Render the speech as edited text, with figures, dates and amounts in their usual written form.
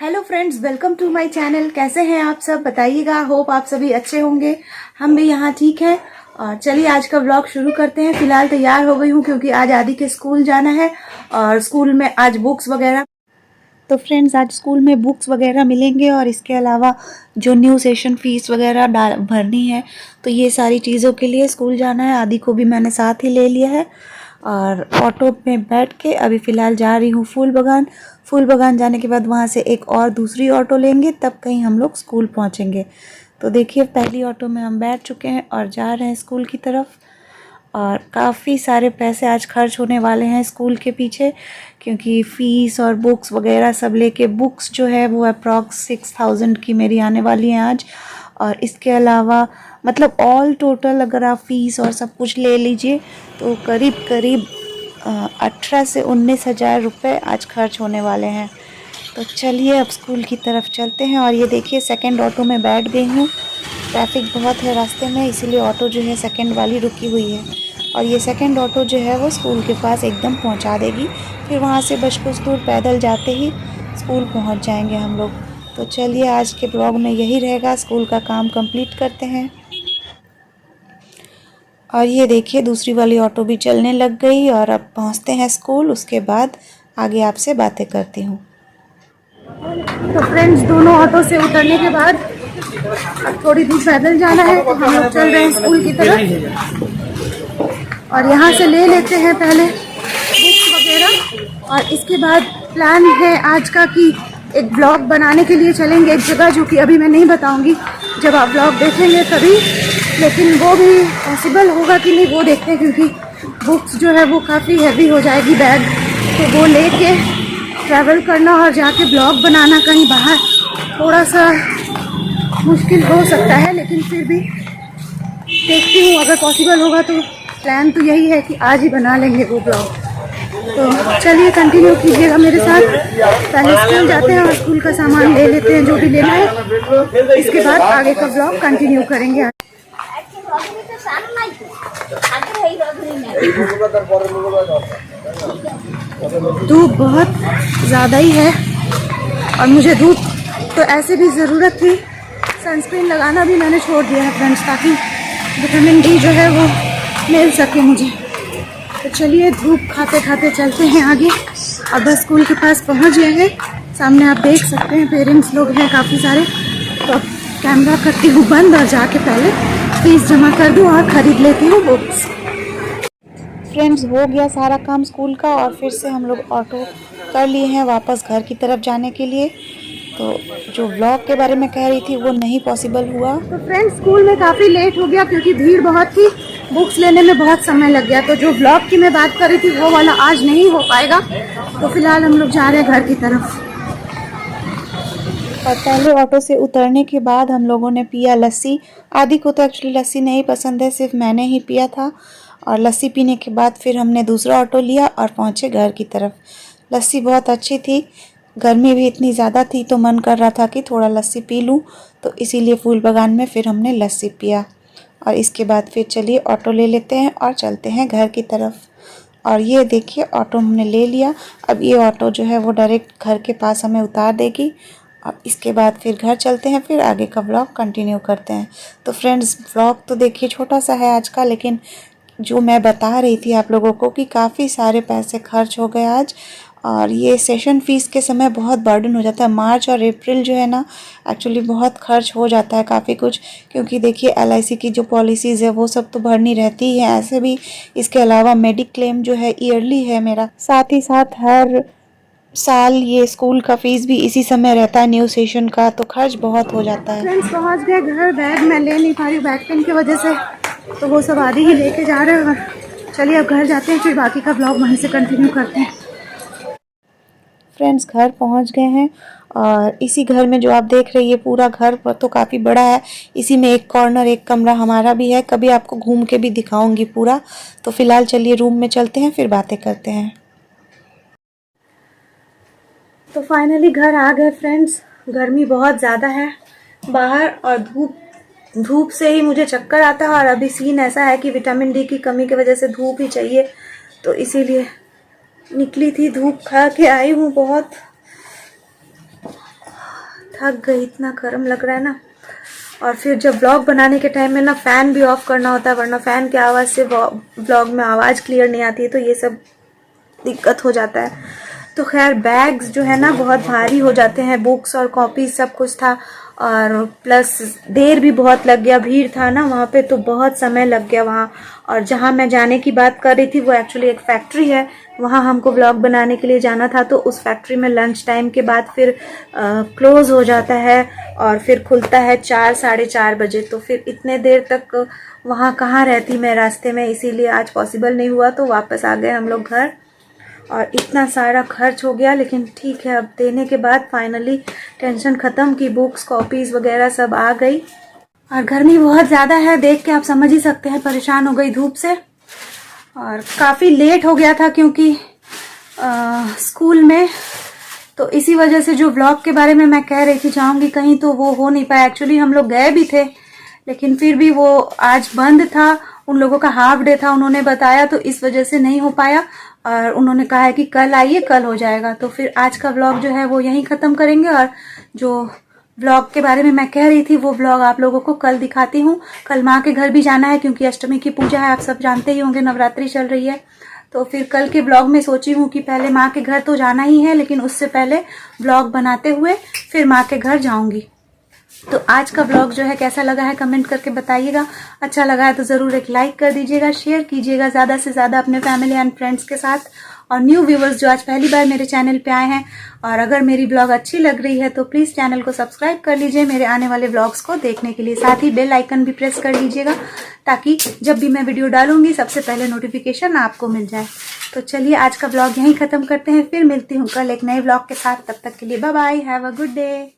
Hello friends, welcome to my channel. कैसे हैं आप सब? बताइएगा। होप आप सभी अच्छे होंगे। हम भी यहाँ ठीक है। और चलिए आज का व्लॉग शुरू करते हैं। फिलहाल तैयार हो गई हूँ क्योंकि आज आदि के स्कूल जाना है और स्कूल में आज बुक्स वगैरह, तो फ्रेंड्स आज स्कूल में बुक्स वगैरह मिलेंगे और इसके अलावा जो न्यू सेशन फीस वगैरह भरनी है, तो ये सारी चीज़ों के लिए स्कूल जाना है। आदि को भी मैंने साथ ही ले लिया है और ऑटो में बैठ के अभी फ़िलहाल जा रही हूँ फूल बागान। फूल बागान जाने के बाद वहाँ से एक और दूसरी ऑटो लेंगे, तब कहीं हम लोग स्कूल पहुँचेंगे। तो देखिए पहली ऑटो में हम बैठ चुके हैं और जा रहे हैं स्कूल की तरफ। और काफ़ी सारे पैसे आज खर्च होने वाले हैं स्कूल के पीछे, क्योंकि फ़ीस और बुक्स वगैरह सब लेके, बुक्स जो है वो अप्रॉक्स 6000 की मेरी आने वाली हैं आज। और इसके अलावा मतलब ऑल टोटल अगर आप फ़ीस और सब कुछ ले लीजिए तो करीब करीब 18 से 19 हज़ार रुपये आज खर्च होने वाले हैं। तो चलिए अब स्कूल की तरफ चलते हैं। और ये देखिए सेकंड ऑटो में बैठ गई हूँ। ट्रैफिक बहुत है रास्ते में, इसीलिए ऑटो जो है सेकंड वाली रुकी हुई है। और ये सेकंड ऑटो जो है वो स्कूल के पास एकदम पहुंचा देगी। फिर वहां से बस कुछ दूर पैदल जाते ही स्कूल पहुंच जाएंगे हम लोग। तो चलिए आज के ब्लॉग में यही रहेगा। स्कूल का काम कंप्लीट करते हैं। और ये देखिए दूसरी वाली ऑटो भी चलने लग गई और अब पहुँचते हैं स्कूल। उसके बाद आगे आपसे बातें करती हूँ। तो फ्रेंड्स दोनों ऑटो से उतरने के बाद अब थोड़ी दूर पैदल जाना है, तो हम लोग चल रहे हैं स्कूल की तरफ। और यहाँ से ले लेते हैं पहले बुक्स वगैरह और इसके बाद प्लान है आज का कि एक ब्लॉग बनाने के लिए चलेंगे एक जगह, जो कि अभी मैं नहीं बताऊंगी, जब आप ब्लॉग देखेंगे तभी। लेकिन वो भी पॉसिबल होगा कि नहीं वो देखते हैं, क्योंकि बुक्स जो है वो काफ़ी हैवी हो जाएगी बैग, तो वो लेके ट्रैवल करना और जाके ब्लॉग बनाना कहीं बाहर थोड़ा सा मुश्किल हो सकता है। लेकिन फिर भी देखती हूँ, अगर पॉसिबल होगा तो प्लान तो यही है कि आज ही बना लेंगे वो ब्लॉग। तो चलिए कंटिन्यू कीजिएगा मेरे साथ। पहले स्कूल जाते हैं और स्कूल का सामान ले लेते हैं जो भी लेना है, इसके बाद आगे का ब्लॉग कंटिन्यू करेंगे। धूप बहुत ज़्यादा ही है और मुझे धूप तो ऐसे भी ज़रूरत थी। सनस्क्रीन लगाना भी मैंने छोड़ दिया है फ्रेंड्स, ताकि विटामिन डी जो है वो मिल सके मुझे। तो चलिए धूप खाते खाते चलते हैं आगे। अब बस स्कूल के पास पहुंच गए हैं। सामने आप देख सकते हैं पेरेंट्स लोग हैं काफ़ी सारे। तो अब कैमरा करती हूँ बंद और जाके पहले फीस जमा कर दूँ और ख़रीद लेती हूँ बुक्स। फ्रेंड्स हो गया सारा काम स्कूल का और फिर से हम लोग ऑटो कर लिए हैं वापस घर की तरफ जाने के लिए। तो जो व्लॉग के बारे में कह रही थी वो नहीं पॉसिबल हुआ। तो फ्रेंड्स स्कूल में काफ़ी लेट हो गया क्योंकि भीड़ बहुत थी, बुक्स लेने में बहुत समय लग गया। तो जो व्लॉग की मैं बात कर रही थी वो वाला आज नहीं हो पाएगा। तो फिलहाल हम लोग जा रहे हैं घर की तरफ। और पहले ऑटो से उतरने के बाद हम लोगों ने पिया लस्सी। आदि को तो एक्चुअली लस्सी नहीं पसंद है, सिर्फ मैंने ही पिया था। और लस्सी पीने के बाद फिर हमने दूसरा ऑटो लिया और पहुँचे घर की तरफ। लस्सी बहुत अच्छी थी, गर्मी भी इतनी ज़्यादा थी तो मन कर रहा था कि थोड़ा लस्सी पी लूँ, तो इसीलिए फूल बागान में फिर हमने लस्सी पिया। और इसके बाद फिर चलिए ऑटो ले लेते हैं और चलते हैं घर की तरफ। और ये देखिए ऑटो हमने ले लिया। अब ये ऑटो जो है वो डायरेक्ट घर के पास हमें उतार देगी और इसके बाद फिर घर चलते हैं, फिर आगे का ब्लॉग कंटिन्यू करते हैं। तो फ्रेंड्स ब्लॉग तो देखिए छोटा सा है आज का, लेकिन जो मैं बता रही थी आप लोगों को कि काफ़ी सारे पैसे खर्च हो गए आज। और ये सेशन फ़ीस के समय बहुत बर्डन हो जाता है। मार्च और अप्रैल जो है ना एक्चुअली बहुत खर्च हो जाता है काफ़ी कुछ, क्योंकि देखिए LIC की जो पॉलिसीज़ है वो सब तो भरनी रहती ही है ऐसे भी। इसके अलावा मेडिक्लेम जो है ईयरली है मेरा, साथ ही साथ हर साल ये स्कूल का फीस भी इसी समय रहता है न्यू सेशन का, तो खर्च बहुत हो जाता है। फ्रेंड्स पहुँच गए घर। बैग मैं ले नहीं पा रही बैक पेन की वजह से, तो वो सब आदि ही लेके जा रहे हैं। और चलिए अब घर जाते हैं, फिर बाकी का ब्लॉग वहीं से कंटिन्यू करते हैं। फ्रेंड्स घर पहुंच गए हैं और इसी घर में जो आप देख रही है पूरा घर तो काफ़ी बड़ा है। इसी में एक कॉर्नर एक कमरा हमारा भी है, कभी आपको घूम के भी दिखाऊंगी पूरा। तो फिलहाल चलिए रूम में चलते हैं, फिर बातें करते हैं। तो फाइनली घर आ गए फ्रेंड्स। गर्मी बहुत ज़्यादा है बाहर और धूप से ही मुझे चक्कर आता है। और अभी सीन ऐसा है कि विटामिन डी की कमी की वजह से धूप ही चाहिए, तो इसीलिए निकली थी, धूप खा के आई हूँ बहुत। थक गई, इतना गर्म लग रहा है ना। और फिर जब ब्लॉग बनाने के टाइम में ना फ़ैन भी ऑफ करना होता है, वरना फ़ैन की आवाज़ से ब्लॉग में आवाज़ क्लियर नहीं आती है, तो ये सब दिक्कत हो जाता है। तो खैर बैग्स जो है ना बहुत भारी हो जाते हैं, बुक्स और कॉपी सब कुछ था, और प्लस देर भी बहुत लग गया, भीड़ था ना वहाँ पे, तो बहुत समय लग गया वहाँ। और जहाँ मैं जाने की बात कर रही थी वो एक्चुअली एक फैक्ट्री है, वहाँ हमको ब्लॉग बनाने के लिए जाना था। तो उस फैक्ट्री में लंच टाइम के बाद फिर क्लोज़ हो जाता है और फिर खुलता है 4 साढ़े 4 बजे। तो फिर इतने देर तक वहाँ कहाँ रहती मैं रास्ते में, इसीलिए आज पॉसिबल नहीं हुआ। तो वापस आ गए हम लोग घर, और इतना सारा खर्च हो गया, लेकिन ठीक है, अब देने के बाद फाइनली टेंशन ख़त्म की, बुक्स कॉपीज़ वगैरह सब आ गई। और गर्मी बहुत ज़्यादा है, देख के आप समझ ही सकते हैं, परेशान हो गई धूप से। और काफ़ी लेट हो गया था क्योंकि स्कूल में, तो इसी वजह से जो व्लॉग के बारे में मैं कह रही थी जाऊंगी कहीं, तो वो हो नहीं पाया। एक्चुअली हम लोग गए भी थे, लेकिन फिर भी वो आज बंद था, उन लोगों का हाफ डे था उन्होंने बताया, तो इस वजह से नहीं हो पाया। और उन्होंने कहा है कि कल आइए, कल हो जाएगा। तो फिर आज का व्लॉग जो है वो यहीं ख़त्म करेंगे, और जो व्लॉग के बारे में मैं कह रही थी वो व्लॉग आप लोगों को कल दिखाती हूँ। कल माँ के घर भी जाना है क्योंकि अष्टमी की पूजा है, आप सब जानते ही होंगे, नवरात्रि चल रही है। तो फिर कल के ब्लॉग में सोची हूँ कि पहले माँ के घर तो जाना ही है, लेकिन उससे पहले ब्लॉग बनाते हुए फिर माँ के घर जाऊँगी। तो आज का ब्लॉग जो है कैसा लगा है कमेंट करके बताइएगा। अच्छा लगा है तो ज़रूर एक लाइक कर दीजिएगा, शेयर कीजिएगा ज़्यादा से ज़्यादा अपने फैमिली एंड फ्रेंड्स के साथ। और न्यू व्यूवर्स जो आज पहली बार मेरे चैनल पे आए हैं, और अगर मेरी ब्लॉग अच्छी लग रही है तो प्लीज़ चैनल को सब्सक्राइब कर लीजिए मेरे आने वाले ब्लॉग्स को देखने के लिए। साथ ही बेल आइकन भी प्रेस कर लीजिएगा ताकि जब भी मैं वीडियो डालूंगी सबसे पहले नोटिफिकेशन आपको मिल जाए। तो चलिए आज का ब्लॉग यहीं ख़त्म करते हैं, फिर मिलती हूँ कल एक नए ब्लॉग के साथ। तब तक के लिए bye bye, have a good day.